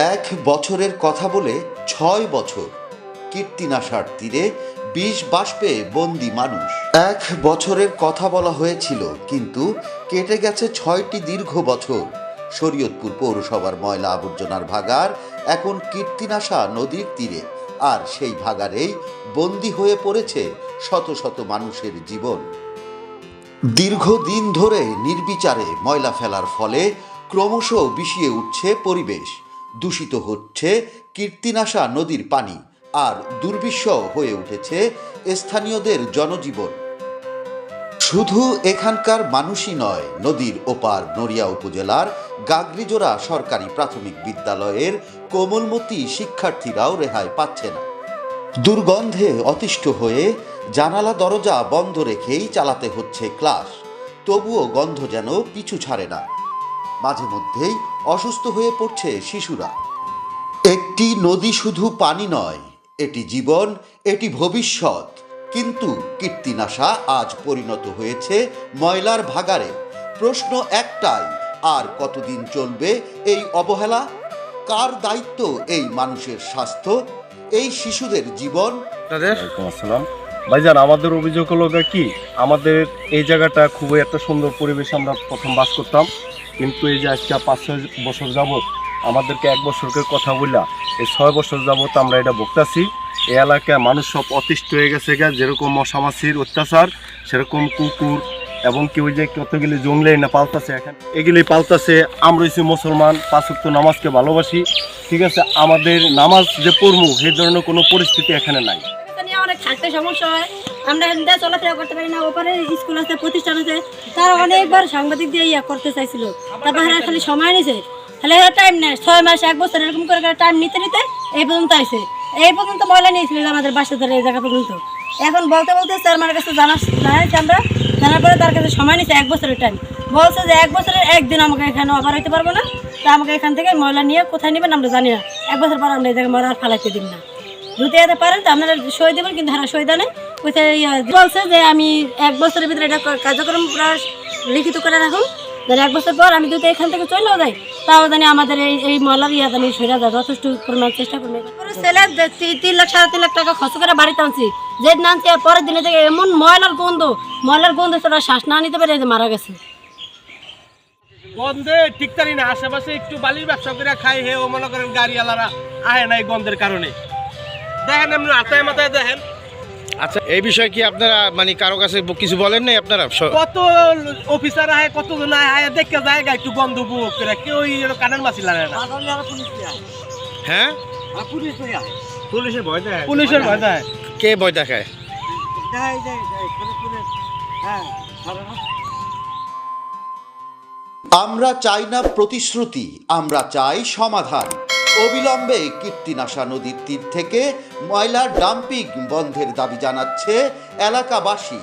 এক বছরের কথা বলে ৬ বছর কীর্তিনাশার তীরে বিষ বাষ্পে বন্দি মানুষ। এক বছরের কথা বলা হয়েছিল, কিন্তু কেটে গেছে ৬টি দীর্ঘ বছর। শরীয়তপুর পৌরসভার ময়লা আবর্জনার ভাগাড় এখন কীর্তিনাশা নদীর তীরে, আর সেই ভাগাড়েই বন্দি হয়ে পড়েছে শত শত মানুষের জীবন। দীর্ঘদিন ধরে নির্বিচারে ময়লা ফেলার ফলে ক্রমশ বিষিয়ে উঠছে পরিবেশ, দূষিত হচ্ছে কীর্তিনাশা নদীর পানি, আর দুর্বিষহ হয়ে উঠেছে স্থানীয়দের জনজীবন। শুধু এখানকার মানুষই নয়, নদীর ওপার নড়িয়া উপজেলার গাগরিজোড়া সরকারি প্রাথমিক বিদ্যালয়ের কোমলমতি শিক্ষার্থীরাও রেহাই পাচ্ছে না। দুর্গন্ধে অতিষ্ঠ হয়ে জানালা দরজা বন্ধ রেখেই চালাতে হচ্ছে ক্লাস, তবুও গন্ধ যেন পিছু ছাড়ে না। মাঝে মধ্যেই অসুস্থ হয়ে পড়ছে শিশুরা। একটি নদী শুধু পানি নয়, এটি জীবন, এটি ভবিষ্যৎ। কিন্তু কীর্তিনাশা আজ পরিণত হয়েছে ময়লার ভাগাড়ে। প্রশ্ন একটাই, আর কতদিন চলবে এই অবহেলা? কার দায়িত্ব এই মানুষের স্বাস্থ্য, এই শিশুদের জীবন? আসসালাম ভাইজান, আমাদের অভিযোগ হলো কি, আমাদের এই জায়গাটা খুবই একটা সুন্দর পরিবেশ আমরা প্রথম বাস করতাম, কিন্তু এই যে আজকে 5-6 বছর যাবত আমাদেরকে 1 বছরের কথা বললা এই 6 বছর যাবত আমরা এটা ভুগতাছি। এই এলাকায় মানুষ সব অতিষ্ঠ হয়ে গেছে, যেরকম মশামাছির অত্যাচার, সেরকম কুকুর এবং কেউ যে কতগুলি জঙ্গলে না পালতাছে, এগুলি পালতাছে। আমরা হচ্ছি মুসলমান, 5 ওয়াক্ত নামাজকে ভালোবাসি, ঠিক আছে, আমাদের নামাজ যে পড়বো সেই ধরনের কোনো পরিস্থিতি এখানে নাই। অনেক থাকতে সমস্যা হয়, আমরা এখানে চলাফেরা করতে পারি না। ওপারে স্কুল আছে, প্রতিষ্ঠান আছে, তারা অনেকবার সাংবাদিক দিয়ে করতে চাইছিল, তারপর খালি সময় নিছে, তাহলে টাইম নেয় 6 মাস 1 বছর এরকম করে টাইম নিতে নিতে এই পর্যন্ত আসে। এই পর্যন্ত ময়লা নিয়েছিল আমাদের বাসা ধরে এই জায়গা পর্যন্ত। এখন বলতে বলতে স্যারমার কাছে জানাচ্ছি আমরা, জানার পরে তার কাছে সময় নিচ্ছে 1 বছরের টাইম। বলছে যে 1 বছরের একদিন আমাকে এখানে আবার হইতে পারবো না, তা আমাকে এখান থেকে ময়লা নিয়ে কোথায় নেবেন আমরা জানি না। 1 বছর পর আমরা এই জায়গায় ময়লা আর ফালাইতে দিন না, যদি যেতে পারেন তো আপনারা সই দেবেন, কিন্তু হারা সই দেয় কোথায় বলছে যে আমি 1 বছরের ভিতরে এটা কার্যক্রম লিখিত করে রাখুন, যেন 1 বছর পর আমি যদি এখান থেকে চলেও যাই, তাও জানি আমাদের এই ময়লার জানি সইরা যায়, যথেষ্ট পরিমাণ চেষ্টা করবে। ছেলে 3 লাখ 3.5 লাখ টাকা খরচ করে বাড়িতে আনছি, যে নানছি পরের দিনে থেকে এমন ময়লার গন্ধ তোরা শ্বাস না নিতে পারে যে মারা গেছে। গন্ধে ঠিক তারি না, আশেপাশে একটু বালির ব্যবসা করে খাই, হে ও মনে করেন গাড়িওয়ালারা আহে না এই গন্ধের কারণে। দেখেন এমনি মাথায় মাথায় দেখেন। আচ্ছা, এই বিষয়ে কি আপনারা মানে কারো কাছে কিছু বলেন নাই আপনারা? কত অফিসার আহে, কতজন আহে, দেখে জায়গা একটু গন্ধ উপভোগ করে, কেউ কানের মাছি লাগে না। হ্যাঁ, পুলিশের ভয় দেয়। কে ভয় দেখায়? আমরা চাই না প্রতিশ্রুতি, আমরা চাই সমাধান। অবিলম্বে কীর্তিনাশা নদীর তীর থেকে ময়লার ডাম্পিং বন্ধের দাবি জানাচ্ছে এলাকাবাসী।